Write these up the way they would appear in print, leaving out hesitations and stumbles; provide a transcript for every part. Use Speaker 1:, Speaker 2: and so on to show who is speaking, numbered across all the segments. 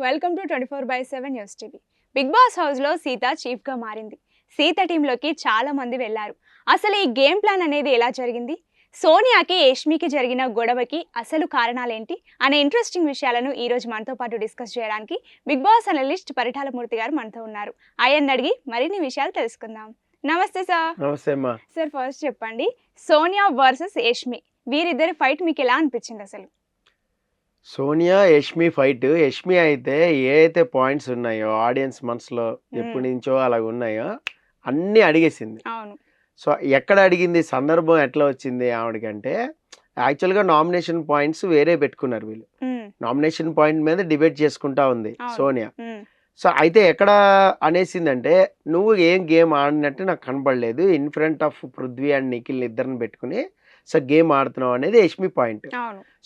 Speaker 1: Welcome to 24/7 news TV. Bigg Boss house లో Seetha chief గా మారింది. సీత టీంలోకి చాలా మంది వెళ్లారు. అసలు ఈ గేమ్ ప్లాన్ అనేది ఎలా జరిగింది, సోనియాకి యష్మికి జరిగిన గొడవకి అసలు కారణాలేంటి అనే ఇంట్రెస్టింగ్ విషయాలను ఈ రోజు మనతో పాటు డిస్కస్ చేయడానికి బిగ్ బాస్ అనలిస్ట్ పరిటాల మూర్తి గారు మనతో ఉన్నారు. ఆయన్ని అడిగి మరిన్ని విషయాలు తెలుసుకుందాం. నమస్తే సార్.
Speaker 2: నమస్తే అమ్మా.
Speaker 1: సార్, ఫస్ట్ చెప్పండి, సోనియా వర్సెస్ యష్మి వీరిద్దరి ఫైట్ మీకు ఎలా అనిపించింది? అసలు
Speaker 2: సోనియా యష్మి ఫైట్, యష్మి అయితే ఏ అయితే పాయింట్స్ ఉన్నాయో ఆడియన్స్ మనసులో ఎప్పటి నుంచో అలాగ ఉన్నాయో అన్నీ అడిగేసింది.
Speaker 1: అవును.
Speaker 2: సో ఎక్కడ అడిగింది, సందర్భం ఎట్లా వచ్చింది ఆవిడకంటే, యాక్చువల్గా నామినేషన్ పాయింట్స్ వేరే పెట్టుకున్నారు వీళ్ళు. నామినేషన్ పాయింట్ మీద డిబేట్ చేసుకుంటా ఉంది సోనియా. సో అయితే ఎక్కడ అనేసిందంటే, నువ్వు ఏం గేమ్ ఆడినట్టు నాకు కనపడలేదు, in front of Prithvi and Nikhil ఇద్దరిని పెట్టుకుని సో గేమ్ ఆడుతున్నావు అనేది యష్మి పాయింట్.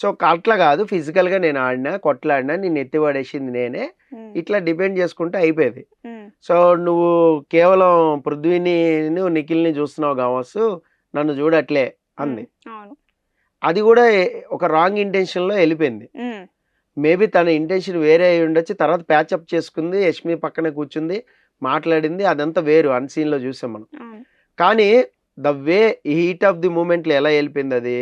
Speaker 2: సో అట్లా కాదు, ఫిజికల్గా నేను ఆడినా, కొట్లాడినా, నేను ఎత్తిపడేసింది నేనే, ఇట్లా డిపెండ్ చేసుకుంటే అయిపోయేది. సో నువ్వు కేవలం పృథ్వీని నిఖిల్ని చూస్తున్నావు కావచ్చు, నన్ను చూడట్లే అంది. అది కూడా ఒక రాంగ్ ఇంటెన్షన్లో వెళ్ళిపోయింది. మేబీ తన ఇంటెన్షన్ వేరే అయి ఉండొచ్చు. తర్వాత ప్యాచప్ చేసుకుంది, యష్మి పక్కనే కూర్చుంది, మాట్లాడింది, అదంతా వేరు, అన్సీన్లో చూసాం మనం. కానీ the way heat of the మూమెంట్లో ఎలా వెళ్ళిపోయింది, అది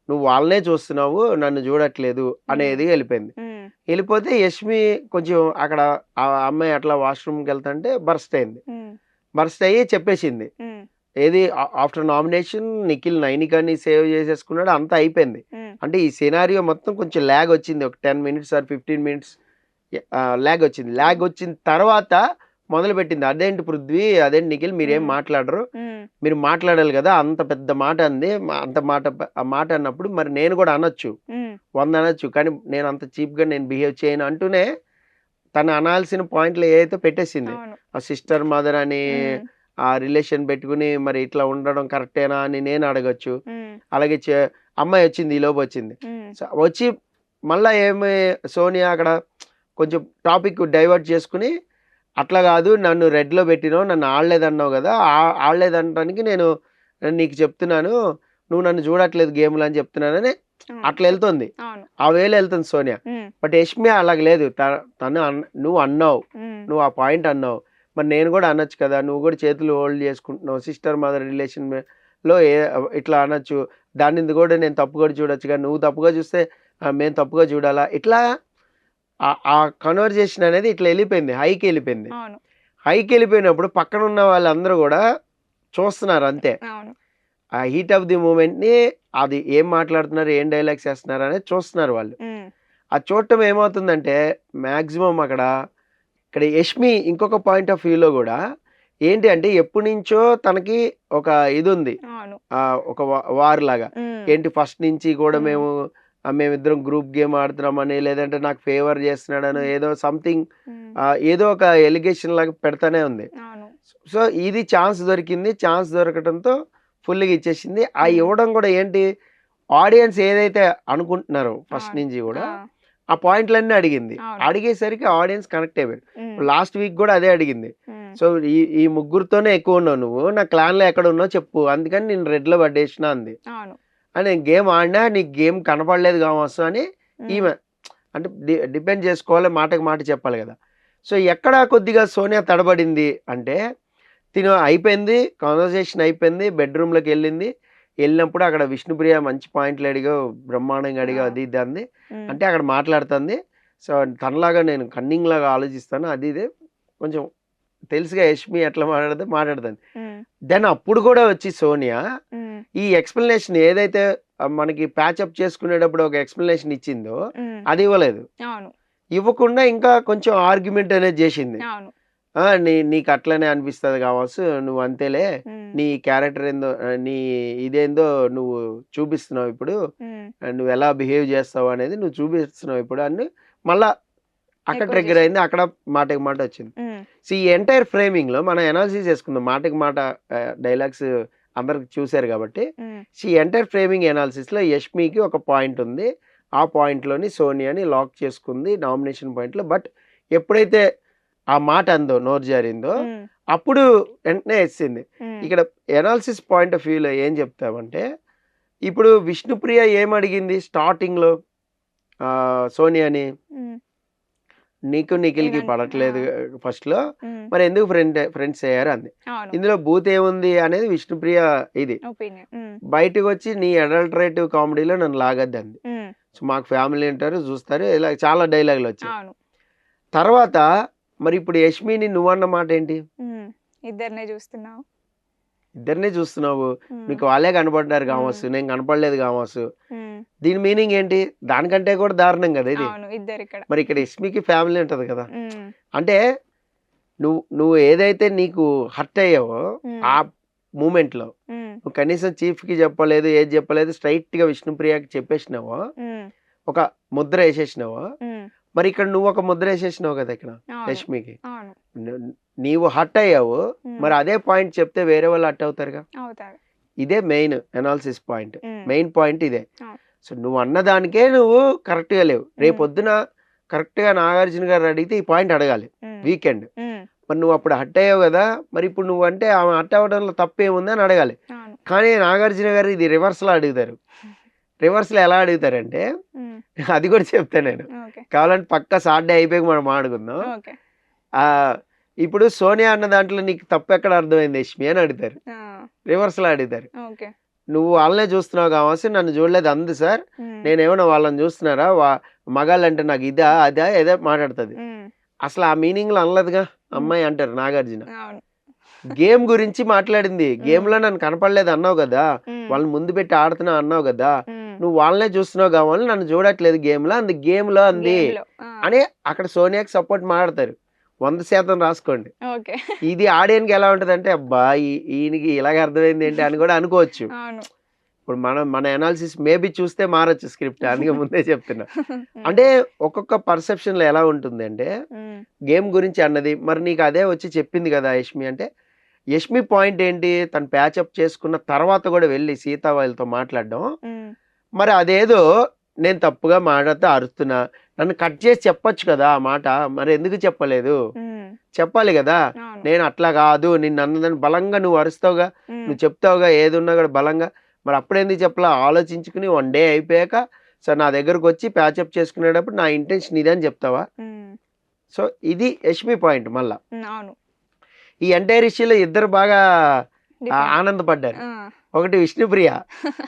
Speaker 2: నువ్వు వాళ్ళనే చూస్తున్నావు, నన్ను చూడట్లేదు అనేది వెళ్ళిపోయింది. వెళ్ళిపోతే యష్మి కొంచెం అక్కడ ఆ అమ్మాయి అట్లా వాష్రూమ్కి వెళ్తుంటే బర్స్ట్ అయింది. బర్స్ట్ అయ్యి చెప్పేసింది ఏది, ఆఫ్టర్ నామినేషన్ నిఖిల్ నైనికాని సేవ్ చేసేసుకున్నాడు, అంతా అయిపోయింది. అంటే ఈ సినారియో మొత్తం కొంచెం ల్యాగ్ వచ్చింది, ఒక 10 minutes ఆర్ 15 minutes ల్యాగ్ వచ్చింది. ల్యాగ్ వచ్చిన తర్వాత మొదలు పెట్టింది, అదేంటి పృథ్వీ, అదేంటి నిఖిల్, మీరేం మాట్లాడరు, మీరు మాట్లాడాలి కదా, అంత పెద్ద మాట అంది, అంత మాట అన్నప్పుడు మరి నేను కూడా అనొచ్చు, 100 అనొచ్చు, కానీ నేను అంత చీప్గా నేను బిహేవ్ చేయను అంటూనే తను అనాల్సిన పాయింట్లు ఏదైతే పెట్టేసింది. ఆ సిస్టర్ మదర్ అని ఆ రిలేషన్ పెట్టుకుని మరి ఇట్లా ఉండడం కరెక్టేనా అని నేను అడగచ్చు. అలాగే అమ్మాయి వచ్చింది, ఈలోపు వచ్చింది, వచ్చి మళ్ళీ ఏమి సోనియా అక్కడ కొంచెం టాపిక్ డైవర్ట్ చేసుకుని, అట్లా కాదు, నన్ను రెడ్లో పెట్టినావు, నన్ను ఆడలేదన్నావు కదా, ఆడలేదనడానికి నేను నీకు చెప్తున్నాను, నువ్వు నన్ను చూడట్లేదు గేమ్లు అని చెప్తున్నానని అట్లా వెళ్తుంది, ఆ వేలో వెళ్తుంది సోనియా. బట్ యష్మి అలాగ లేదు, తను నువ్వు అన్నావు, నువ్వు ఆ పాయింట్ అన్నావు, మరి నేను కూడా అనొచ్చు కదా, నువ్వు కూడా చేతులు హోల్డ్ చేసుకుంటున్నావు, సిస్టర్ మదర్ రిలేషన్లో ఇట్లా అనొచ్చు, దాన్ని కూడా నేను తప్పుగా చూడొచ్చుగా, నువ్వు తప్పుగా చూస్తే మేము తప్పుగా చూడాలా, ఇట్లా ఆ కన్వర్జేషన్ అనేది ఇట్లా వెళ్ళిపోయింది, హైకి వెళ్ళిపోయింది. హైకి వెళ్ళిపోయినప్పుడు పక్కన ఉన్న వాళ్ళందరూ కూడా చూస్తున్నారు అంతే, ఆ హీట్ ఆఫ్ ది మూమెంట్ని, అది ఏం మాట్లాడుతున్నారు, ఏం డైలాగ్స్ వేస్తున్నారు అనేది చూస్తున్నారు వాళ్ళు. అది చూడటం ఏమవుతుందంటే మ్యాక్సిమం ఇక్కడ యష్మి ఇంకొక పాయింట్ ఆఫ్ వ్యూలో కూడా ఏంటి అంటే, ఎప్పటి నుంచో తనకి ఒక ఇది ఉంది, ఒక వార్ లాగా, ఏంటి ఫస్ట్ నుంచి కూడా మేమిద్దరం గ్రూప్ గేమ్ ఆడుతున్నామని, లేదంటే నాకు ఫేవర్ చేస్తున్నాడని, ఏదో సంథింగ్ ఏదో ఒక ఎలిగేషన్ లాగా పెడతానే ఉంది. సో ఇది ఛాన్స్ దొరికింది, ఛాన్స్ దొరకడంతో ఫుల్గా ఇచ్చేసింది. ఆ ఇవ్వడం కూడా ఏంటి, ఆడియన్స్ ఏదైతే అనుకుంటున్నారో ఫస్ట్ నుంచి కూడా ఆ పాయింట్లన్నీ అడిగింది. అడిగేసరికి ఆడియన్స్ కనెక్ట్ అయిపోయాడు. లాస్ట్ వీక్ కూడా అదే అడిగింది, సో ఈ ముగ్గురుతోనే ఎక్కువ ఉన్నావు నువ్వు, నా క్లాన్లో ఎక్కడ ఉన్నావు చెప్పు, అందుకని నేను రెడ్లో పడ్డేసిన అంది. అని నేను గేమ్ ఆడినా నీకు గేమ్ కనపడలేదు కావచ్చు అని ఈమె అంటే డిపెండ్ చేసుకోవాలి, మాటకి మాట చెప్పాలి కదా. సో ఎక్కడ కొద్దిగా సోనియా తడబడింది అంటే, తిను అయిపోయింది, కాన్వర్సేషన్ అయిపోయింది, బెడ్రూమ్లోకి వెళ్ళినప్పుడు అక్కడ విష్ణుప్రియ మంచి పాయింట్లు అడిగా, బ్రహ్మాండంగా అడిగా, అది ఇది అంది, అంటే అక్కడ మాట్లాడుతుంది. సో తనలాగా నేను కన్నింగ్ లాగా ఆలోచిస్తాను, అది ఇదే కొంచెం తెలుసుగా యష్మి ఎట్లా మాట్లాడుతుంది. దెన్ అప్పుడు కూడా వచ్చి సోనియా ఈ ఎక్స్ప్లెనేషన్ ఏదైతే మనకి ప్యాచప్ చేసుకునేటప్పుడు ఒక ఎక్స్ప్లెనేషన్ ఇచ్చిందో అది ఇవ్వలేదు. ఇవ్వకుండా ఇంకా కొంచెం ఆర్గ్యుమెంట్ అనేది చేసింది. నీకు అట్లనే అనిపిస్తుంది కావచ్చు, నువ్వు అంతేలే, నీ క్యారెక్టర్ ఏందో, నీ ఇదేందో నువ్వు చూపిస్తున్నావు ఇప్పుడు, నువ్వు ఎలా బిహేవ్ చేస్తావు అనేది నువ్వు చూపిస్తున్నావు ఇప్పుడు అని మళ్ళా అక్కడ ట్రిగ్గర్ అయింది, అక్కడ మాటకి మాట వచ్చింది. సో ఈ ఎంటైర్ ఫ్రేమింగ్ లో మనం అనాలిసిస్ చేసుకుందాం, మాటకి మాట డైలాగ్స్ అందరికి చూసారు కాబట్టి. సో ఈ ఎంటైర్ ఫ్రేమింగ్ అనాలిసిస్ లో యష్మికి ఒక పాయింట్ ఉంది, ఆ పాయింట్ లోని సోనియాని లాక్ చేసుకుంది నామినేషన్ పాయింట్ లో. బట్ ఎప్పుడైతే ఆ మాట అందో, నోరు జారిందో, అప్పుడు వెంటనే వేసింది. ఇక్కడ అనాలిసిస్ పాయింట్ ఆఫ్ వ్యూలో ఏం చెప్తామంటే, ఇప్పుడు విష్ణుప్రియ ఏమడిగింది స్టార్టింగ్ లో సోనియాని, నీకు నిఖిల్కి
Speaker 1: ఏమన్-
Speaker 2: పడట్లేదు ఫస్ట్ లో,
Speaker 1: ఉమ్,
Speaker 2: మరి ఎందుకు ఫ్రెండ్స్ అయ్యారు అంది.
Speaker 1: అవును
Speaker 2: ఇందులో బూత్ ఏముంది అనేది విష్ణుప్రియ ఇది
Speaker 1: ఒపీనియన్.
Speaker 2: బయటకు వచ్చి నీ అడల్టరేటివ్ కామెడీలో నన్ను లాగద్ది అంది. సో మాకు ఫ్యామిలీ ఉంటారు చూస్తారు, ఇలా చాలా డైలాగులు వచ్చాయి.
Speaker 1: అవును
Speaker 2: తర్వాత మరి ఇప్పుడు యష్మిని నువ్వన్న మాట ఏంటి?
Speaker 1: ఇద్దరినే చూస్తున్నావు.
Speaker 2: ఇద్దరినే చూస్తున్నావు,
Speaker 1: ఉమ్,
Speaker 2: నీకు వాళ్ళే కనపడ్డారు కావచ్చు, నేను కనపడలేదు కావచ్చు.
Speaker 1: ఉమ్,
Speaker 2: దీని మీనింగ్ ఏంటి? దానికంటే కూడా దారుణం కదా ఇది.
Speaker 1: అవును ఇద్దరు ఇక్కడ.
Speaker 2: మరి ఇక్కడ యష్మికి ఫ్యామిలీ ఉంటది కదా.
Speaker 1: ఉమ్,
Speaker 2: అంటే నువ్వు ఏదైతే నీకు హర్ట్ అయ్యావో
Speaker 1: ఉమ్,
Speaker 2: ఆ మూమెంట్ లో
Speaker 1: ఉమ్,
Speaker 2: నువ్వు కనీసం చీఫ్ కి చెప్పలేదు, ఏది చెప్పలేదు, స్ట్రైట్ గా విష్ణుప్రియకి చెప్పేసినావో,
Speaker 1: ఉమ్,
Speaker 2: ఒక ముద్ర వేసేసినావో.
Speaker 1: ఉమ్,
Speaker 2: మరి ఇక్కడ నువ్వు ఒక ముద్ర వేసేసినావు కదా ఇక్కడ
Speaker 1: అవును
Speaker 2: యష్మికి.
Speaker 1: అవును
Speaker 2: నీవు హర్ట్ అయ్యావు,
Speaker 1: ఉమ్,
Speaker 2: మరి అదే పాయింట్ చెప్తే వేరే వాళ్ళు హర్ట్ అవుతారుగా.
Speaker 1: అవుతారు.
Speaker 2: ఇదే మెయిన్ అనాలిసిస్ పాయింట్,
Speaker 1: ఉమ్,
Speaker 2: మెయిన్ పాయింట్ ఇదే.
Speaker 1: అవును.
Speaker 2: సో నువ్వు అన్నదానికే నువ్వు కరెక్ట్ గా లేవు. రేపు పొద్దున కరెక్ట్ గా నాగార్జున గారు అడిగితే ఈ పాయింట్ అడగాలి
Speaker 1: ఉమ్,
Speaker 2: వీకెండ్.
Speaker 1: ఉమ్,
Speaker 2: మరి నువ్వు అప్పుడు హట్ అయ్యావు కదా, మరి ఇప్పుడు నువ్వు అంటే ఆమె హట్ అవ్వడంలో తప్పేముంది అని అడగాలి.
Speaker 1: అవును
Speaker 2: కానీ నాగార్జున గారు ఇది రివర్స్ లో అడుగుతారు. రివర్స్ లో ఎలా అడుగుతారంటే,
Speaker 1: ఉమ్,
Speaker 2: అది కూడా చెప్తా నేను,
Speaker 1: ఓకే
Speaker 2: కావాలంటే పక్క సాటర్డే అయిపోయి మనం మాట్లాడుకుందాం.
Speaker 1: ఓకే
Speaker 2: ఆ ఇప్పుడు సోనియా అన్న దాంట్లో నీకు తప్పు ఎక్కడ అర్థమైంది యష్మి అని అడుగుతారు. రివర్స్ లో అడుగుతారు.
Speaker 1: ఓకే
Speaker 2: నువ్వు వాళ్ళనే చూస్తున్నావు కావచ్చు, నన్ను చూడలేదు అంది సార్,
Speaker 1: ఉమ్,
Speaker 2: నేనేమన్నా వాళ్ళని చూస్తున్నారా, మగాళ్ళంటే నాకు ఇదా అదా ఏదో మాట్లాడుతుంది.
Speaker 1: ఉమ్,
Speaker 2: అసలు ఆ మీనింగ్ లో అనలేదుగా అమ్మాయి అంటారు నాగార్జున.
Speaker 1: అవును
Speaker 2: గేమ్ గురించి మాట్లాడింది, గేమ్ లో నన్ను కనపడలేదు అన్నావు కదా,
Speaker 1: ఉమ్,
Speaker 2: వాళ్ళని ముందు పెట్టి ఆడుతున్నా అన్నావు కదా,
Speaker 1: ఉమ్,
Speaker 2: నువ్వు వాళ్ళనే చూస్తున్నావు కావాలి, నన్ను చూడట్లేదు గేమ్ లో అంది, గేమ్ లో అంది
Speaker 1: game లో.
Speaker 2: అని అక్కడ సోనియాకి సపోర్ట్ మాట్లాడతారు. 100% రాసుకోండి.
Speaker 1: ఓకే
Speaker 2: ఇది ఆడియన్కి ఎలా ఉంటది అంటే, అబ్బా ఈయనకి ఇలాగ అర్థమైంది ఏంటి అని కూడా అనుకోవచ్చు.
Speaker 1: అవును
Speaker 2: ఇప్పుడు మన అనాలిసిస్ మేబీ చూస్తే మారచ్చు స్క్రిప్ట్, అందుకే ముందే చెప్తున్నా. అంటే ఒక్కొక్క పర్సెప్షన్ లో ఎలా ఉంటుంది అంటే,
Speaker 1: ఉమ్,
Speaker 2: గేమ్ గురించి అన్నది, మరి నీకు అదే వచ్చి చెప్పింది కదా యష్మి అంటే, యష్మి పాయింట్ ఏంటి, తను ప్యాచప్ చేసుకున్న తర్వాత కూడా వెళ్ళి సీతా వాళ్ళతో మాట్లాడడం.
Speaker 1: ఉమ్,
Speaker 2: మరి అదేదో నేను తప్పుగా మాట్లాడితే అరుస్తున్నా, నన్ను కట్ చేసి చెప్పొచ్చు కదా ఆ మాట, మరి ఎందుకు చెప్పలేదు?
Speaker 1: ఉమ్,
Speaker 2: చెప్పాలి కదా.
Speaker 1: అవును
Speaker 2: నేను అట్లా కాదు, నిన్ను అన్నదని బలంగా నువ్వు అరుస్తావుగా,
Speaker 1: ఉమ్,
Speaker 2: నువ్వు చెప్తావుగా ఏది ఉన్నా కూడా బలంగా, మరి అప్పుడెందుకు చెప్పలా? ఆలోచించుకుని 1 డే అయిపోయాక సార్ నా దగ్గరకు వచ్చి ప్యాచప్ చేసుకునేటప్పుడు నా ఇంటెన్షన్ ఇదే అని చెప్తావా?
Speaker 1: ఉమ్,
Speaker 2: సో ఇది యష్మి పాయింట్. మళ్ళా
Speaker 1: అవును
Speaker 2: ఈ ఎంటైర్ ఇష్యూలో ఇద్దరు బాగా
Speaker 1: Different.
Speaker 2: ఆనందపడ్డారు.
Speaker 1: ఆ,
Speaker 2: ఒకటి విష్ణుప్రియ,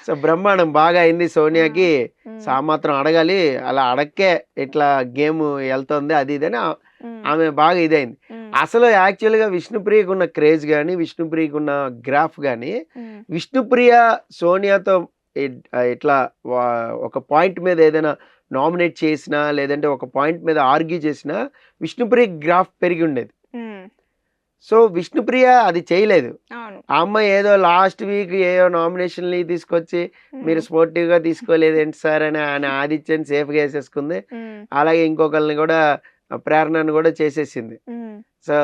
Speaker 2: సో బ్రహ్మాండం బాగా అయింది సోనియాకి,
Speaker 1: ఉమ్,
Speaker 2: మాత్రం అడగాలి, అలా అడక్కే ఇట్లా గేమ్ వెళ్తుంది అది ఇదని
Speaker 1: ఉమ్,
Speaker 2: ఆమె బాగా ఇదైంది.
Speaker 1: ఉమ్,
Speaker 2: అసలు యాక్చువల్గా విష్ణుప్రియకు ఉన్న క్రేజ్ కానీ, విష్ణుప్రియకు ఉన్న గ్రాఫ్ కానీ,
Speaker 1: ఉమ్,
Speaker 2: విష్ణుప్రియ సోనియాతో ఇట్లా ఒక పాయింట్ మీద ఏదైనా నామినేట్ చేసినా, లేదంటే ఒక పాయింట్ మీద ఆర్గ్యూ చేసినా విష్ణుప్రియ గ్రాఫ్ పెరిగి ఉండేది.
Speaker 1: ఉమ్,
Speaker 2: సో విష్ణుప్రియ అది చేయలేదు.
Speaker 1: అవును
Speaker 2: ఆ అమ్మాయి ఏదో లాస్ట్ వీక్ ఏదో నామినేషన్లు తీసుకొచ్చి మీరు
Speaker 1: ఉమ్,
Speaker 2: స్పోర్టివ్గా తీసుకోలేదు ఏంటి సార్ అని ఆయన ఆదిత్యని సేఫ్గా వేసేసుకుంది.
Speaker 1: ఉమ్,
Speaker 2: అలాగే ఇంకొకరిని కూడా ప్రేరణను కూడా చేసేసింది.
Speaker 1: ఉమ్,
Speaker 2: సో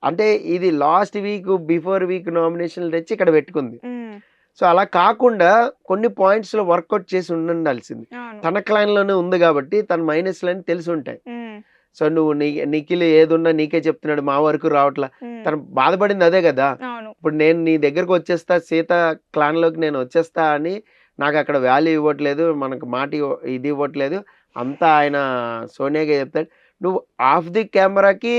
Speaker 2: అంటే ఇది లాస్ట్ వీక్ బిఫోర్ వీక్ నామినేషన్లు తెచ్చి ఇక్కడ పెట్టుకుంది.
Speaker 1: ఉమ్,
Speaker 2: సో అలా కాకుండా కొన్ని పాయింట్స్లో వర్కౌట్ చేసి ఉండాల్సింది.
Speaker 1: అవును
Speaker 2: తన క్లైన్లోనే ఉంది కాబట్టి తన మైనస్లని తెలిసి ఉంటాయి.
Speaker 1: ఉమ్,
Speaker 2: సో నువ్వు నిఖిల్ ఏదున్నా నీకే చెప్తున్నాడు, మా వరకు రావట్లా,
Speaker 1: ఉమ్,
Speaker 2: తను బాధపడింది అదే కదా.
Speaker 1: అవును
Speaker 2: ఇప్పుడు నేను నీ దగ్గరకు వచ్చేస్తా, సీత క్లాన్లోకి నేను వచ్చేస్తా అని నాకు అక్కడ వాల్యూ ఇవ్వట్లేదు, మనకు మాట ఇది ఇవ్వట్లేదు, అంతా ఆయన సోనియాగా చెప్తాడు. నువ్వు ఆఫ్ ది కెమెరాకి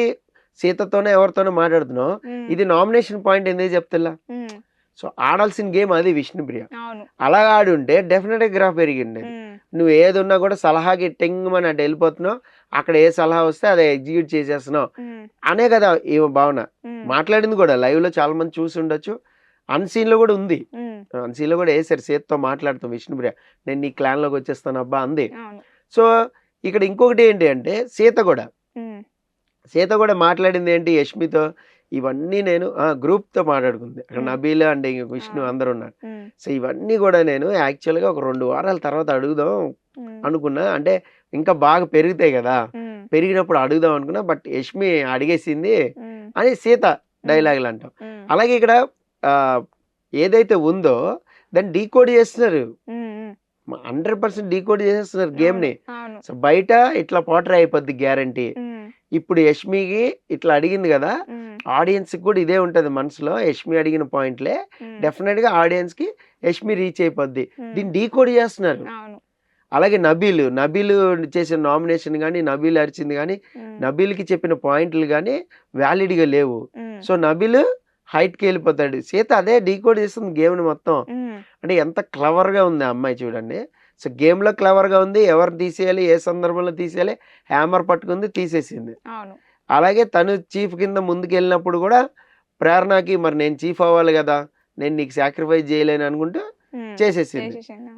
Speaker 2: సీతతోనే ఎవరితోనో మాట్లాడుతున్నావు,
Speaker 1: ఉమ్,
Speaker 2: ఇది నామినేషన్ పాయింట్ ఎందుకు చెప్తున్నా?
Speaker 1: ఉమ్,
Speaker 2: సో ఆడాల్సిన గేమ్ అది విష్ణుప్రియ.
Speaker 1: అవును
Speaker 2: అలా ఆడి ఉంటే డెఫినెట్గా గ్రాఫ్ పెరిగింది.
Speaker 1: ఉమ్,
Speaker 2: నువ్వు ఏది ఉన్నా కూడా సలహాకి టెంగమని అటు వెళ్ళిపోతున్నావు, అక్కడ ఏ సలహా వస్తే అదే ఎగ్జిక్యూట్ చేసేస్తున్నావు
Speaker 1: ఉమ్,
Speaker 2: అనే కదా ఈ భావన.
Speaker 1: ఉమ్,
Speaker 2: మాట్లాడింది కూడా లైవ్ లో చాలా మంది చూసి ఉండొచ్చు, అన్సీన్ లో కూడా ఉంది.
Speaker 1: ఉమ్,
Speaker 2: అన్సీన్ లో కూడా వేసారు, సీతతో మాట్లాడుతాం విష్ణుప్రియ, నేను నీ క్లాన్ లోకి వచ్చేస్తాను అబ్బా అంది.
Speaker 1: అవును
Speaker 2: సో ఇక్కడ ఇంకొకటి ఏంటి అంటే, సీత కూడా మాట్లాడింది ఏంటి యష్మితో, ఇవన్నీ నేను గ్రూప్ తో మాట్లాడుకుంది, అక్కడ నబీల్ అండ్ విష్ణు అందరు ఉన్నారు. సో ఇవన్నీ కూడా నేను యాక్చువల్గా ఒక 2 వారాల తర్వాత అడుగుదాం అనుకున్నా, అంటే ఇంకా బాగా పెరుగుతాయి కదా, పెరిగినప్పుడు అడుగుదాం అనుకున్నా, బట్ యష్మి అడిగేసింది అని సీత డైలాగులు అంటాం. అలాగే ఇక్కడ ఏదైతే ఉందో దాన్ని డీకోడ్ చేస్తున్నారు, 100% డీకోడ్ చేసేస్తున్నారు గేమ్ ని. సో బయట ఇట్లా పోటర్ అయిపోద్ది గ్యారంటీ. ఇప్పుడు యష్మికి ఇట్లా అడిగింది కదా, ఆడియన్స్ కి కూడా ఇదే ఉంటది మనసులో, యష్మి అడిగిన పాయింట్లే డెఫినెట్ గా ఆడియన్స్ కి యష్మి రీచ్ అయిపోద్ది, దీన్ని డీకోడ్ చేస్తున్నారు. అలాగే నబీల్ చేసిన నామినేషన్ కానీ నబీల్ అరిచింది కానీ నబీల్కి చెప్పిన పాయింట్లు కానీ వ్యాలిడ్గా లేవు. సో నబీల్ హైట్కి వెళ్ళిపోతాడు, సీత అదే డీకోడ్ చేస్తుంది గేమ్ని మొత్తం. అంటే ఎంత క్లవర్గా ఉంది ఆ అమ్మాయి చూడండి. సో గేమ్లో క్లవర్గా ఉంది, ఎవరు తీసేయాలి ఏ సందర్భంలో తీసేయాలి, హ్యామర్ పట్టుకుంది తీసేసింది. అలాగే తను చీఫ్ కింద ముందుకు వెళ్ళినప్పుడు కూడా ప్రేరణకి మరి నేను చీఫ్ అవ్వాలి కదా, నేను నీకు సాక్రిఫైస్ చేయలేను అనుకుంటూ చేసేసింది.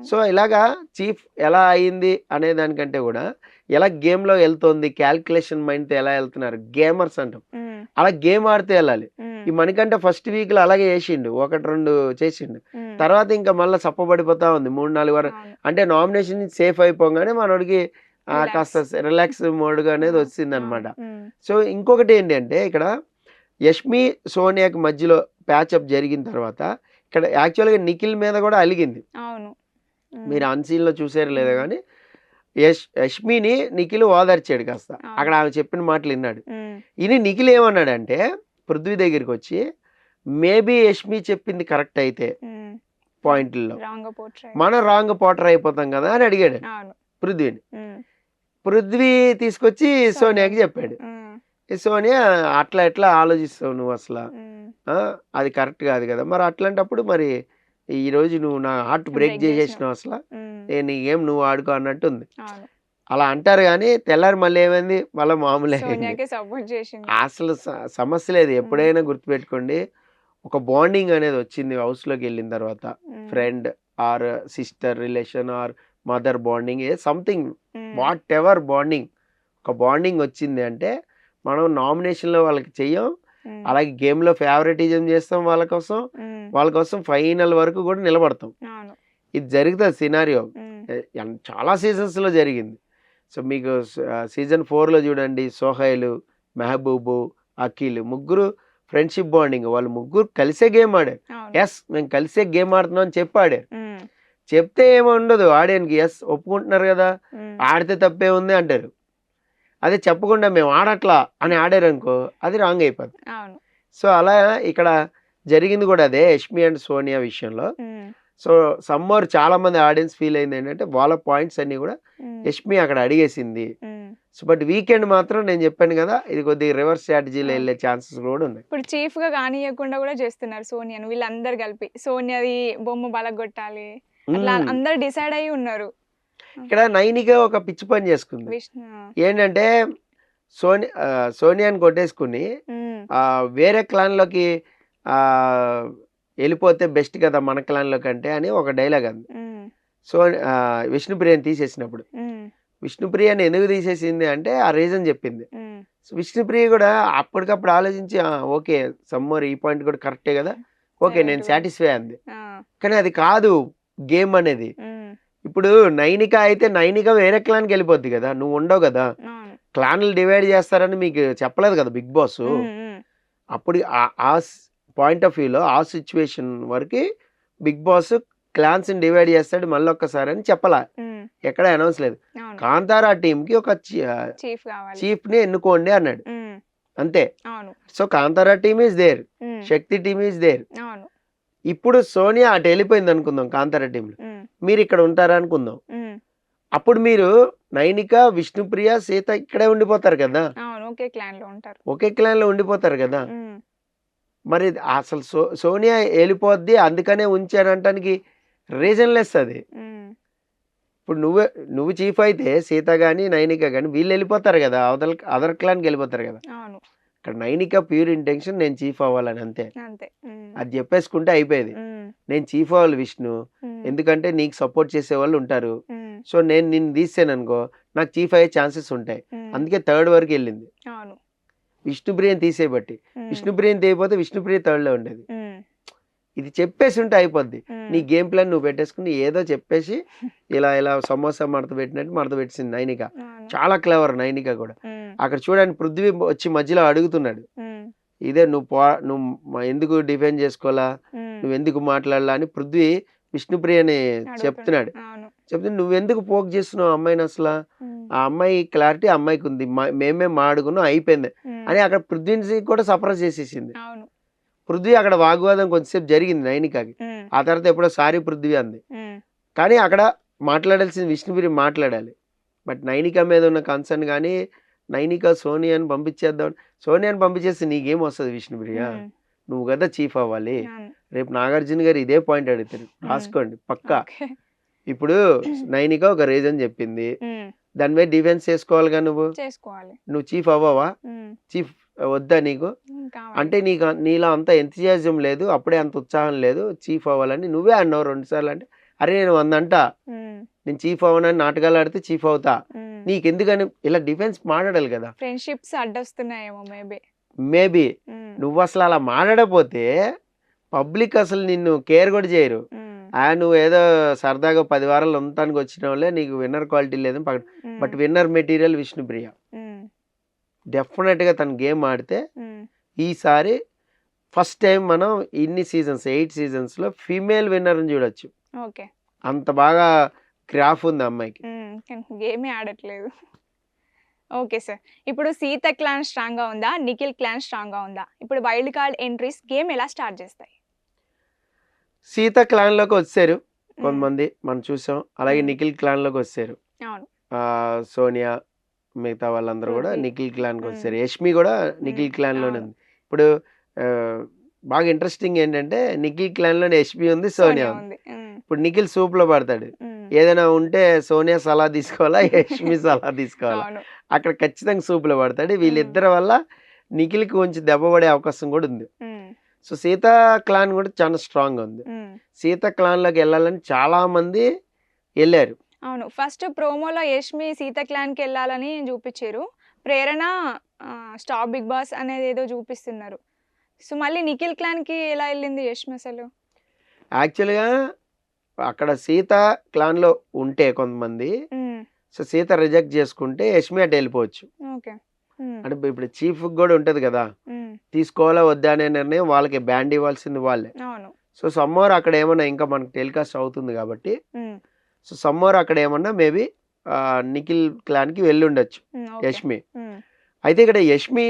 Speaker 2: సో ఇలాగా చీఫ్ ఎలా అయింది అనే దానికంటే కూడా ఎలా గేమ్లో వెళ్తుంది, క్యాల్కులేషన్ మైండ్తో ఎలా వెళ్తున్నారు గేమర్స్ అంటాం, అలా గేమ్ ఆడితే వెళ్ళాలి. ఈ మనకంటే ఫస్ట్ వీక్లో అలాగే చేసిండు, 1-2 చేసిండు, తర్వాత ఇంకా మళ్ళీ సప్పబడిపోతా ఉంది 3-4 వరకు. అంటే నామినేషన్ సేఫ్ అయిపోగానే మనోడికి కాస్త రిలాక్స్ మోడ్గా అనేది వచ్చింది అనమాట. సో ఇంకొకటి ఏంటి అంటే ఇక్కడ యష్మి సోనియాకి మధ్యలో ప్యాచప్ జరిగిన తర్వాత ఇక్కడ యాక్చువల్గా నిఖిల్ మీద కూడా అలిగింది. మీరు అన్సీన్లో చూసారు లేదా కానీ యష్మిని నిఖిల్ ఓదార్చాడు కాస్త, అక్కడ ఆమె చెప్పిన మాటలు విన్నాడు. ఇది నిఖిల్ ఏమన్నాడంటే పృథ్వీ దగ్గరికి వచ్చి మేబీ యష్మి చెప్పింది కరెక్ట్ అయితే పాయింట్లలో మనం రాంగ్ పోటర్ అయిపోతాం కదా అని అడిగాడు పృథ్వీని. పృథ్వీ తీసుకొచ్చి సోనియాకి చెప్పాడు, సోనియా అట్లా ఎట్లా ఆలోచిస్తావు నువ్వు అసలు, అది కరెక్ట్ కాదు కదా, మరి అట్లాంటప్పుడు మరి ఈ రోజు నువ్వు నా హార్ట్ బ్రేక్ చేసేసినావు, అసలు నేను ఏం నువ్వు ఆడుకో అన్నట్టు ఉంది. అలా అంటారు కానీ తెల్లారి మళ్ళీ ఏమైంది, మళ్ళీ మామూలు అసలు సమస్య లేదు. ఎప్పుడైనా గుర్తుపెట్టుకోండి, ఒక బాండింగ్ అనేది వచ్చింది హౌస్లోకి వెళ్ళిన తర్వాత, friend or sister relation or mother bonding, a something whatever bonding, ఒక బాండింగ్ వచ్చింది అంటే మనం నామినేషన్లో వాళ్ళకి చెయ్యం, అలాగే గేమ్లో ఫేవరెటిజం చేస్తాం, వాళ్ళ కోసం ఫైనల్ వరకు కూడా నిలబడతాం. ఇది జరుగుతుంది సినారియో, చాలా సీజన్స్లో జరిగింది. సో మీకు సీజన్ 4లో చూడండి, సోహైల్, మెహబూబు, అఖిల్ ముగ్గురు ఫ్రెండ్షిప్ బాండింగ్, వాళ్ళు ముగ్గురు కలిసే గేమ్ ఆడారు. ఎస్ మేము కలిసే గేమ్ ఆడుతున్నాం అని చెప్పి ఆడారు. చెప్తే ఏమో ఉండదు ఆడియన్కి, ఎస్ ఒప్పుకుంటున్నారు కదా ఆడితే తప్పే ఉంది అంటారు. అదే చెప్పకుండా మేము ఆడట్లా అని ఆడారు అనుకో, అది రాంగ్ అయిపోద్ది. సో అలా ఇక్కడ జరిగింది కూడా అదే యష్మి అండ్ సోనియా విషయంలో. సో సమ్మర్ చాలా మంది ఆడియన్స్ ఫీల్ అయింది ఏంటంటే వాళ్ళ పాయింట్స్ అన్ని కూడా యష్మి అక్కడ అడిగేసింది. సో బట్ వీకెండ్ మాత్రం నేను చెప్పాను కదా, ఇది కొద్దిగా రివర్స్ స్ట్రాటజీలో వెళ్ళే ఛాన్సెస్ కూడా ఉన్నాయి.
Speaker 1: ఇప్పుడు చీఫ్ గా కానియకుండా కూడా చేస్తున్నారు సోనియాను, వీళ్ళందరూ కలిపి సోనియాది బొమ్మ బలగొట్టాలి అట్లా అందరు డిసైడ్ అయ్యి ఉన్నారు.
Speaker 2: ఇక్కడ నైనిగా ఒక పిచ్చి పని చేసుకుంది ఏంటంటే సోనియాని కొట్టేసుకుని వేరే క్లాన్లోకి వెళ్ళిపోతే బెస్ట్ కదా మన క్లాన్లో కంటే అని ఒక డైలాగ్ అంది. సో విష్ణుప్రియని తీసేసినప్పుడు, విష్ణుప్రియని ఎందుకు తీసేసింది అంటే ఆ రీజన్ చెప్పింది. సో విష్ణుప్రియ కూడా అప్పటికప్పుడు ఆలోచించి ఓకే సమ్మర్ ఈ పాయింట్ కూడా కరెక్టే కదా, ఓకే నేను సాటిస్ఫై అంది. కానీ అది కాదు గేమ్ అనేది. ఇప్పుడు నైనిక అయితే నైనిక వేరే క్లాన్కి వెళ్ళిపోద్ది కదా, నువ్వు ఉండవు కదా, క్లాన్లు డివైడ్ చేస్తారని మీకు చెప్పలేదు కదా బిగ్ బాస్. అప్పుడు ఆ పాయింట్ ఆఫ్ వ్యూలో ఆ సిచ్యువేషన్ వరకు బిగ్ బాస్ క్లాన్స్ డివైడ్ చేస్తాడు మళ్ళీ ఒక్కసారి అని చెప్పలా, ఎక్కడ అనౌన్స్ లేదు. కాంతారా టీంకి ఒక చీఫ్ ని ఎన్నుకోండి అన్నాడు, అంతే. So Kantara team is there, Shakti team is there. ఇప్పుడు సోనియా అటు వెళ్ళిపోయింది అనుకుందాం కాంతారా టీంలో, మీరు ఇక్కడ ఉంటారా అనుకుందాం. అప్పుడు మీరు నైనిక, విష్ణుప్రియ, సీత ఇక్కడే ఉండిపోతారు కదా, ఒకే క్లాన్ లో ఉండిపోతారు కదా. మరి అసలు సోనియా వెళ్ళిపోద్ది అందుకనే ఉంచానంటానికి రీజన్ లెస్ అది. ఇప్పుడు నువ్వు చీఫ్ అయితే సీత గాని నైనిక గాని వీళ్ళు వెళ్ళిపోతారు కదా, అదర్ క్లాన్కి వెళ్ళిపోతారు కదా. ఇక్కడ నైనిక ప్యూర్ ఇంటెన్షన్ నేను చీఫ్ అవ్వాలని, అంతే. అది చెప్పేసుకుంటే అయిపోయేది. నేను చీఫ్ అవ్వాలి విష్ణు, ఎందుకంటే నీకు సపోర్ట్ చేసే వాళ్ళు ఉంటారు. సో నేను నిన్ను తీసాను అనుకో నాకు చీఫ్ అయ్యే ఛాన్సెస్ ఉంటాయి, అందుకే 3rd వరకు వెళ్ళింది విష్ణుప్రియని తీసేయబట్టి. విష్ణుప్రియని తీయకపోతే విష్ణుప్రియ 3rd లో ఉండేది. ఇది చెప్పేసి ఉంటే అయిపోద్ది. నీ గేమ్ ప్లాన్ నువ్వు పెట్టేసుకుని ఏదో చెప్పేసి ఇలా సమోసా మడత పెట్టినట్టు మడత పెట్టింది నైనిక. చాలా క్లవర్ నైనిక కూడా. అక్కడ చూడండి పృథ్వీ వచ్చి మధ్యలో అడుగుతున్నాడు, ఇదే నువ్వు ఎందుకు డిఫెండ్ చేసుకోవాలా, నువ్వు ఎందుకు మాట్లాడాలా అని పృథ్వీ విష్ణుప్రియని చెప్తున్నాడు. చెప్తే నువ్వెందుకు పోక్ చేస్తున్నావు అమ్మాయిని, అసలు ఆ అమ్మాయి క్లారిటీ అమ్మాయికి ఉంది, మేమే మాడుకున్నాం అయిపోయింది అని అక్కడ పృథ్వీని కూడా సప్రెస్ చేసేసింది. పృథ్వీ అక్కడ వాగ్వాదం కొంచెంసేపు జరిగింది నైనికకి, ఆ తర్వాత ఎప్పుడో సారీ పృథ్వీ అంది. కానీ అక్కడ మాట్లాడాల్సింది విష్ణుప్రియ మాట్లాడాలి. బట్ నైనిక మీద ఉన్న కన్సర్న్ కానీ నైనిక సోనియాని పంపించేద్దాం, సోనియాని పంపించేస్తే నీకేం వస్తుంది విష్ణుప్రియ? నువ్వు కదా చీఫ్ అవ్వాలి. రేపు నాగార్జున గారు ఇదే పాయింట్ అడుగుతారు, రాసుకోండి పక్కా. ఇప్పుడు నైనిక ఒక రీజన్ చెప్పింది, దాని మీద డిఫెన్స్ చేసుకోవాలిగా నువ్వు చీఫ్ అవ్వవా? చీఫ్ వద్దా నీకు? అంటే నీలో అంత ఎంతజియాజం లేదు, అప్పుడే అంత ఉత్సాహం లేదు చీఫ్ అవ్వాలని. నువ్వే అన్నావు 2 సార్లు. అంటే అరే నేను 100 అంటా, నేను చీఫ్ అవ్వనని నాటకాలు ఆడితే చీఫ్ అవుతా, నీకెందుకని ఇలా డిఫెన్స్ మాట్లాడాలి కదా.
Speaker 1: ఫ్రెండ్షిప్స్ అడ్డొస్తున్నాయేమో
Speaker 2: మేబీ నువ్వు అసలు అలా మాట్లాడపోతే పబ్లిక్ అసలు నిన్ను కేర్ కూడా చేయరు. నువ్వు ఏదో సరదాగా 10 వారాలు ఉండటానికి వచ్చిన వాళ్ళే, నీకు విన్నర్ క్వాలిటీ లేదు పక్కన. But winner material Vishnupriya. డెఫినెట్గా తన గేమ్ ఆడితే ఈసారి ఫస్ట్ టైం మనం ఇన్ని సీజన్స్ 8 సీజన్స్లో ఫీమేల్ విన్నర్ని చూడొచ్చు. అంత బాగా క్రాఫ్ ఉంది అమ్మాయికి.
Speaker 1: గేమే ఆడట్లేదు. ఓకే సార్, ఇప్పుడు సీత క్లాన్ స్ట్రాంగ్గా ఉందా, నిఖిల్ క్లాన్ స్ట్రాంగ్గా ఉందా? ఇప్పుడు వైల్డ్ కార్డ్ ఎంట్రీస్ గేమ్ ఎలా స్టార్ట్ చేస్తాయి?
Speaker 2: సీత క్లాన్లోకి వచ్చారు కొంతమంది, మనం చూసాం. అలాగే నిఖిల్ క్లాన్లోకి వచ్చారు. సోనియా మిగతా వాళ్ళందరూ కూడా నిఖిల్ క్లాన్కి వచ్చారు. యష్మి కూడా నిఖిల్ క్లాన్లోనే ఉంది. ఇప్పుడు బాగా ఇంట్రెస్టింగ్ ఏంటంటే నిఖిల్ క్లాన్లోనే యష్మి ఉంది, సోనియా ఉంది. ఇప్పుడు నిఖిల్ సూప్లో పడతాడు, ఏదైనా ఉంటే సోనియా సలహా తీసుకోవాలా, యష్మి సలహా తీసుకోవాలా, అక్కడ ఖచ్చితంగా సూప్లో పడతాడు. వీళ్ళిద్దరి వల్ల నిఖిల్కి కొంచెం దెబ్బ పడే అవకాశం కూడా ఉంది. సో సీతా క్లాన్ కూడా చాలా స్ట్రాంగ్ ఉంది. సీతా క్లాన్లోకి వెళ్ళాలని చాలా మంది వెళ్ళారు.
Speaker 1: అవును, ఫస్ట్ ప్రోమోలో యష్మి సీత క్లాన్కి వెళ్ళాలని చూపించారు, ప్రేరణ స్టాప్ బిగ్ బాస్ అనేది ఏదో చూపిస్తున్నారు. సో మళ్ళీ నిఖిల్ క్లాన్కి ఎలా వెళ్ళింది యష్మి అసలు?
Speaker 2: యాక్చువల్గా అక్కడ సీత క్లాన్లో ఉంటే కొంతమంది, సో సీత రిజెక్ట్ చేసుకుంటే యష్మి అటు వెళ్ళిపోవచ్చు. అంటే ఇప్పుడు చీఫ్ కూడా ఉంటది కదా, తీసుకోవాలా వద్దా అనే నిర్ణయం వాళ్ళకి, బ్యాండ్ ఇవ్వాల్సింది వాళ్ళే. సో సమ్మర్ అక్కడ ఏమన్నా ఇంకా మనకు టెలికాస్ట్ అవుతుంది కాబట్టి, సో సమ్మర్ అక్కడ ఏమన్నా మేబీ నిఖిల్ క్లాన్కి వెళ్ళి ఉండొచ్చు యష్మి. అయితే ఇక్కడ యష్మి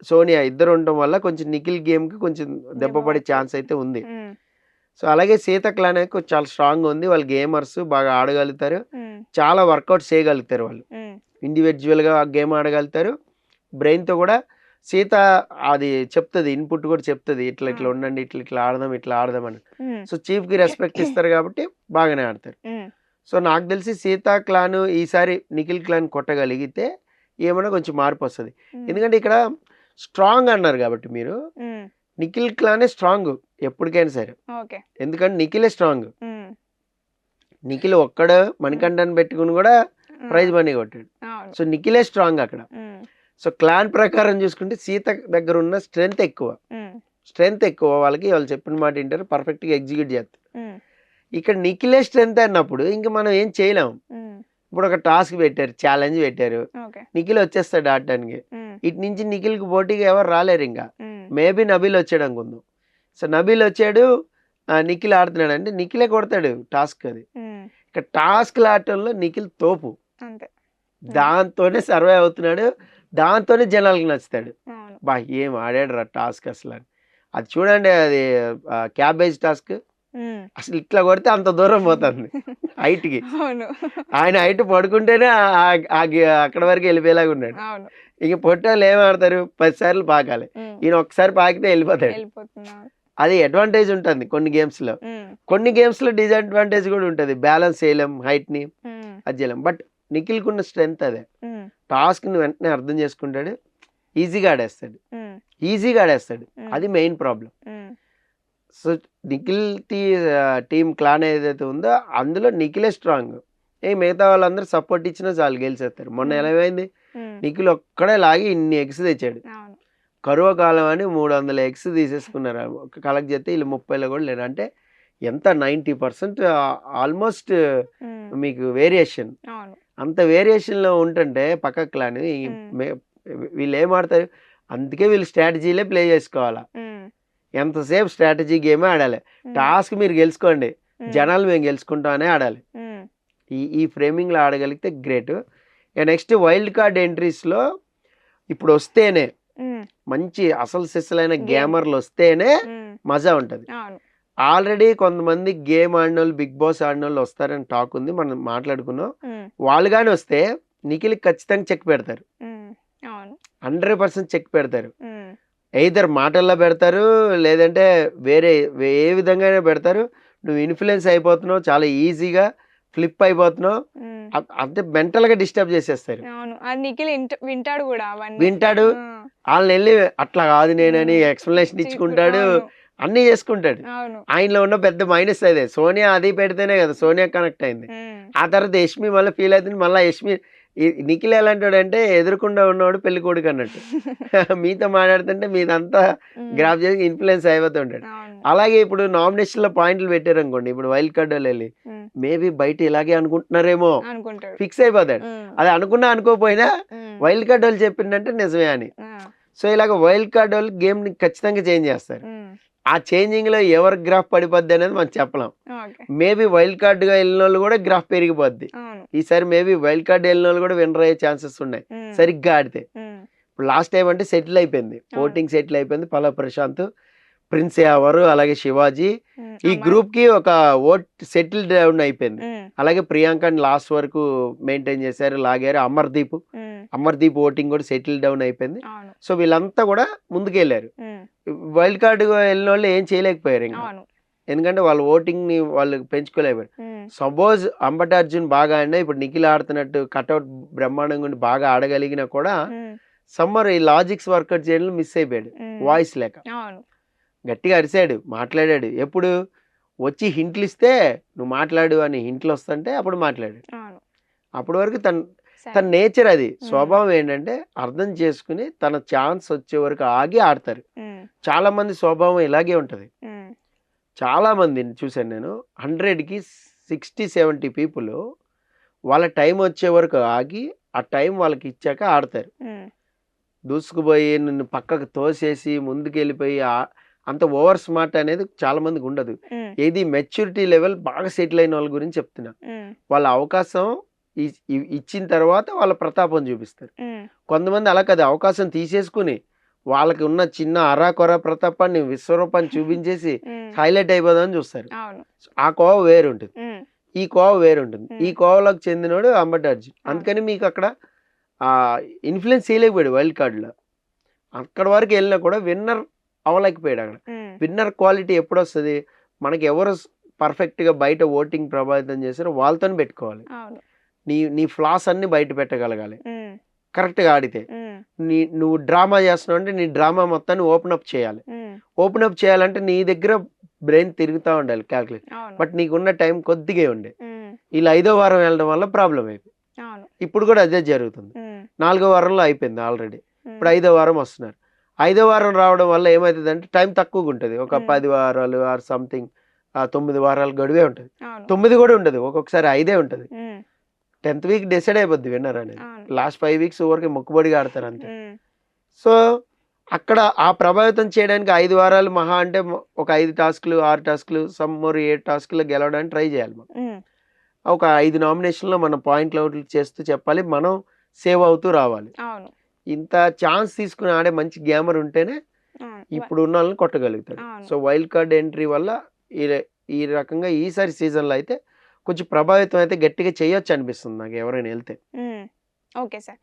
Speaker 2: సోనియా ఇద్దరు ఉండటం వల్ల కొంచెం నిఖిల్ గేమ్కి కొంచెం దెబ్బ పడే ఛాన్స్ అయితే ఉంది. సో అలాగే సీత క్లాన్ చాలా స్ట్రాంగ్ ఉంది, వాళ్ళు గేమర్స్ బాగా ఆడగలుగుతారు, చాలా వర్కౌట్ చేయగలుగుతారు, వాళ్ళు ఇండివిజువల్గా గేమ్ ఆడగలుగుతారు, బ్రెయిన్తో కూడా. సీత అది చెప్తుంది, ఇన్పుట్ కూడా చెప్తుంది, ఇట్లా ఇట్లా ఉండండి, ఇట్లా ఇట్లా ఆడదాం, ఇట్లా ఆడదామని. సో చీఫ్కి రెస్పెక్ట్ ఇస్తారు కాబట్టి బాగానే ఆడతారు. సో నాకు తెలిసి సీతా క్లాన్ ఈసారి నిఖిల్ క్లాన్ కొట్టగలిగితే ఏమన్నా కొంచెం మార్పు వస్తుంది. ఎందుకంటే ఇక్కడ స్ట్రాంగ్ అన్నారు కాబట్టి మీరు, నిఖిల్ క్లానే స్ట్రాంగ్ ఎప్పటికైనా సరే. ఎందుకంటే నిఖిలే స్ట్రాంగ్. నిఖిల్ ఒక్కడ మణికంఠని పెట్టుకుని కూడా ప్రైజ్ మనీ కొట్టాడు. సో నిఖిలే స్ట్రాంగ్ అక్కడ. సో క్లాన్ ప్రకారం చూసుకుంటే సీత దగ్గర ఉన్న స్ట్రెంగ్త్ ఎక్కువ వాళ్ళకి, వాళ్ళు చెప్పిన మాట వింటారు, పర్ఫెక్ట్గా ఎగ్జిక్యూట్ చేస్తారు. ఇక్కడ నిఖిలే స్ట్రెంగ్త్ అన్నప్పుడు ఇంకా మనం ఏం చేయలేము. ఇప్పుడు ఒక టాస్క్ పెట్టారు, ఛాలెంజ్ పెట్టారు, నిఖిల్ వచ్చేస్తాడు ఆడటానికి. ఇటు నుంచి నిఖిల్కి పోటీగా ఎవరు రాలేరు. ఇంకా మేబీ నబీల్ వచ్చాడు అనుకుందాం. సో నబీల్ వచ్చాడు, నిఖిల్ ఆడుతున్నాడు అంటే నిఖిలే కొడతాడు టాస్క్. అది ఇక్కడ టాస్క్లు ఆడటంలో నిఖిల్ తోపు, దాంతోనే సర్వే అవుతున్నాడు, దాంతోనే జనాలకి నచ్చుతాడు. బా ఏం ఆడాడు రా టాస్క్ అసలు అని. అది చూడండి, అది క్యాబేజ్ టాస్క్ అసలు ఇట్లా కొడితే అంత దూరం పోతుంది హైట్కి. ఆయన హైట్ పడుకుంటేనే అక్కడ వరకు వెళ్ళిపోయేలాగా ఉన్నాడు. ఇక పొట్టాలు ఏం ఆడతారు, 10 సార్లు పాకాలి, ఈయన ఒక్కసారి పాకితే వెళ్ళిపోతాడు. అది అడ్వాంటేజ్ ఉంటుంది కొన్ని గేమ్స్ లో, కొన్ని గేమ్స్ లో డిసడ్వాంటేజ్ కూడా ఉంటుంది, బ్యాలెన్స్ చేయలేం, హైట్ ని అది చేయలేం. బట్ నిఖిల్ కున్న స్ట్రెంగ్త్ అదే, టాస్క్ ని వెంటనే అర్థం చేసుకుంటాడు, ఈజీగా ఆడేస్తాడు. అది main problem. So Nikhil team clan ఏదైతే ఉందో అందులో నిఖిలే స్ట్రాంగ్. మిగతా వాళ్ళందరూ సపోర్ట్ ఇచ్చినా చాలు గెలిచేస్తారు. మొన్న ఎలా అయింది, నిఖిల్ ఒక్కడే లాగి ఇన్ని ఎగ్స్ తెచ్చాడు. కరువు కాలం అని 300 ఎగ్స్ తీసేసుకున్నారు, కలెక్ట్ చేస్తే వీళ్ళు 30లో కూడా లేరు. అంటే ఎంత 90% ఆల్మోస్ట్ మీకు వేరియేషన్. అంత వేరియేషన్లో ఉంటుంటే పక్క క్లాన్ వీళ్ళు ఏం ఆడతారు, అందుకే వీళ్ళు స్ట్రాటజీలే ప్లే చేసుకోవాలా. ఎంతసేపు స్ట్రాటజీ గేమే ఆడాలి. టాస్క్ మీరు గెలుచుకోండి, జనాలు మేము గెలుచుకుంటామనే ఆడాలి. ఈ ఫ్రేమింగ్లో ఆడగలిగితే గ్రేట్. నెక్స్ట్ వైల్డ్ కార్డ్ ఎంట్రీస్లో ఇప్పుడు వస్తేనే మంచి అసలు సిస్సలైన గేమర్లు వస్తేనే మజా ఉంటుంది. ఆల్రెడీ కొంతమంది గేమ్ ఆడినోళ్ళు బిగ్ బాస్ ఆడినోళ్ళు వస్తారని టాక్ ఉంది, మనం మాట్లాడుకున్నాం. వాళ్ళు కానీ వస్తే నిఖిల్కి ఖచ్చితంగా చెక్ పెడతారు,
Speaker 1: అవును
Speaker 2: 100% చెక్ పెడతారు. ఎయిదర్ మాటల్లో పెడతారు, లేదంటే వేరే ఏ విధంగా పెడతారు. నువ్వు ఇన్ఫ్లుయెన్స్ అయిపోతున్నావు, చాలా ఈజీగా ఫ్లిప్ అయిపోతున్నావు, అంటే మెంటల్ గా డిస్టర్బ్ చేసేస్తారు.
Speaker 1: అవును అది నిఖిల్ వింటాడు కూడా అవన్నీ.
Speaker 2: వింటాడు, వాళ్ళని వెళ్ళి అట్లా కాదు నేనని ఎక్స్ప్లెనేషన్ ఇచ్చుకుంటాడు, అన్ని చేసుకుంటాడు.
Speaker 1: అవును
Speaker 2: ఆయనలో ఉన్న పెద్ద మైనస్ అదే. సోనియా అది పెడితేనే కదా సోనియా కనెక్ట్ అయింది. ఆ తర్వాత యష్మి మళ్ళీ ఫీల్ అవుతుంది. మళ్ళీ యష్మి నిఖిల్ ఎలాంటాడు అంటే ఎదురుకుండా ఉన్నవాడు పెళ్లి కొడుకు అన్నట్టు. మీతో మాట్లాడుతుంటే మీదంతా గ్రాఫ్ చేసి ఇన్ఫ్లుయెన్స్ అయిపోతుంటాడు. అలాగే ఇప్పుడు నామినేషన్ లో పాయింట్లు పెట్టారు అనుకోండి, ఇప్పుడు వైల్డ్ కార్డ్ వాళ్ళు వెళ్ళి మేబీ బయట ఇలాగే అనుకుంటున్నారేమో ఫిక్స్ అయిపోతాడు. అది అనుకున్నా అనుకోపోయినా వైల్డ్ కార్డ్ వాళ్ళు చెప్పిందంటే నిజమే అని. సో ఇలాగ వైల్డ్ కార్డ్ వాళ్ళు గేమ్ ని ఖచ్చితంగా చేంజ్ చేస్తారు. ఆ చేంజింగ్ లో ఎవరు గ్రాఫ్ పడిపోద్ది అనేది మనం చెప్పలేం. మేబీ వైల్డ్ కార్డ్ గా వెళ్ళిన వాళ్ళు కూడా గ్రాఫ్ పెరిగిపోద్ది. ఈసారి మేబీ వైల్డ్ కార్డ్ వెళ్ళిన వాళ్ళు కూడా విన్నర్ అయ్యే ఛాన్సెస్ ఉన్నాయి సరిగ్గా ఆడితే. ఇప్పుడు లాస్ట్ టైం అంటే సెటిల్ అయిపోయింది, ఓటింగ్ సెటిల్ అయిపోయింది. పలా ప్రశాంత్, ప్రిన్స్ యావరు, అలాగే శివాజీ, ఈ గ్రూప్ కి ఒక ఓట్ సెటిల్ డౌన్ అయిపోయింది. అలాగే ప్రియాంకని లాస్ట్ వరకు మెయింటైన్ చేశారు, లాగారు. అమర్దీప్ ఓటింగ్ కూడా సెటిల్ డౌన్ అయిపోయింది. సో వీళ్ళంతా కూడా ముందుకెళ్ళారు. వైల్డ్ కార్డ్ వెళ్ళిన వాళ్ళు ఏం చేయలేకపోయారు ఇంకా, ఎందుకంటే వాళ్ళ ఓటింగ్ ని వాళ్ళు పెంచుకోలేకపోయారు. సపోజ్ అంబటి అర్జున్ బాగా ఆడినా, ఇప్పుడు నిఖిల్ ఆడుతున్నట్టు కట్అవుట్ బ్రహ్మాండంగా ఉండి బాగా ఆడగలిగినా కూడా సమ్మర్ ఈ లాజిక్స్ వర్కౌట్ చేయడం మిస్ అయిపోయాడు, వాయిస్ లేక. గట్టిగా అరిశాడు, మాట్లాడాడు. ఎప్పుడు వచ్చి హింట్లు ఇస్తే నువ్వు మాట్లాడు అని హింట్లు వస్తుంటే అప్పుడు మాట్లాడాడు. అప్పటి వరకు తన నేచర్ అది, స్వభావం ఏంటంటే అర్థం చేసుకుని తన ఛాన్స్ వచ్చే వరకు ఆగి ఆడతారు. చాలా మంది స్వభావం ఇలాగే ఉంటది. చాలా మందిని చూశాను నేను, 100కి 60-70 పీపుల్ వాళ్ళ టైం వచ్చే వరకు ఆగి ఆ టైం వాళ్ళకి ఇచ్చాక ఆడతారు. దూసుకుపోయి నిన్ను పక్కకు తోసేసి ముందుకు వెళ్ళిపోయి అంత ఓవర్ స్మార్ట్ అనేది చాలా మందికి ఉండదు. ఏది మెచ్యూరిటీ లెవెల్ బాగా సెటిల్ అయిన వాళ్ళ గురించి చెప్తున్నా. వాళ్ళ అవకాశం ఇచ్చిన తర్వాత వాళ్ళ ప్రతాపం చూపిస్తారు. కొంతమంది అలా కదా, అవకాశం తీసేసుకుని వాళ్ళకి ఉన్న చిన్న అరాకొర ప్రతాపాన్ని విశ్వరూపాన్ని చూపించేసి హైలైట్ అయిపోదామని చూస్తారు. ఆ కోవ వేరు ఉంటుంది, ఈ కోవ వేరు ఉంటుంది. ఈ కోవలోకి చెందినోడు అంబటి అర్జున్. అందుకని మీకు అక్కడ ఇన్ఫ్లుయెన్స్ చేయలేకపోయాడు వైల్డ్ కార్డ్ లో. అక్కడ వరకు వెళ్ళినా కూడా విన్నర్ అవ్వలేకపోయాడు. అక్కడ విన్నర్ క్వాలిటీ ఎప్పుడు వస్తుంది మనకి, ఎవరు పర్ఫెక్ట్ గా బయట ఓటింగ్ ప్రభావితం చేశారో వాళ్ళతో పెట్టుకోవాలి. నీ ఫ్లాస్ అన్ని బయట పెట్టగలగాలి కరెక్ట్ గా ఆడితే. నువ్వు డ్రామా చేస్తున్నావు అంటే నీ డ్రామా మొత్తాన్ని ఓపెన్ అప్ చేయాలి. ఓపెన్ అప్ చేయాలంటే నీ దగ్గర బ్రెయిన్ తిరుగుతూ ఉండాలి, క్యాల్కులేట్. బట్ నీకున్న టైం కొద్దిగా ఉండే. ఇలా 5వ వారం వెళ్ళడం వల్ల ప్రాబ్లం అయిపోయింది. ఇప్పుడు కూడా అదే జరుగుతుంది. 4వ వారంలో అయిపోయింది ఆల్రెడీ, ఇప్పుడు 5వ వారం వస్తున్నారు. 5వ వారం రావడం వల్ల ఏమవుతుంది అంటే టైం తక్కువగా ఉంటుంది. ఒక 10 వారాలు ఆర్ సంథింగ్ 9 వారాలు గడువే ఉంటుంది. 9 కూడా ఉండదు, ఒక్కొక్కసారి 5 ఉంటుంది. 10th వీక్ డిసైడ్ అయిపోద్ది విన్నర్ అనేది. లాస్ట్ 5 వీక్స్ ఊరికి మొక్కుబడిగా ఆడతారు అంతే. సో అక్కడ ఆ ప్రభావితం చేయడానికి 5 వారాలు మహా అంటే ఒక 5 టాస్క్లు 6 టాస్క్లు సమ్మర్ 7 టాస్క్లు గెలవడానికి ట్రై చేయాలి. మనం ఒక 5 నామినేషన్లో మనం పాయింట్లు అవుట్లు చేస్తూ చెప్పాలి, మనం సేవ్ అవుతూ రావాలి. ఇంత ఛాన్స్ తీసుకుని ఆడే మంచి గేమర్ ఉంటేనే ఇప్పుడు ఉన్న వాళ్ళని కొట్టగలుగుతాడు. సో వైల్డ్ కార్డ్ ఎంట్రీ వల్ల ఈ రకంగా ఈసారి సీజన్లో అయితే కొంచెం ప్రభావితం అయితే గట్టిగా చేయొచ్చు అనిపిస్తుంది నాకు ఎవరైనా వెళ్తే.
Speaker 1: Okay sir.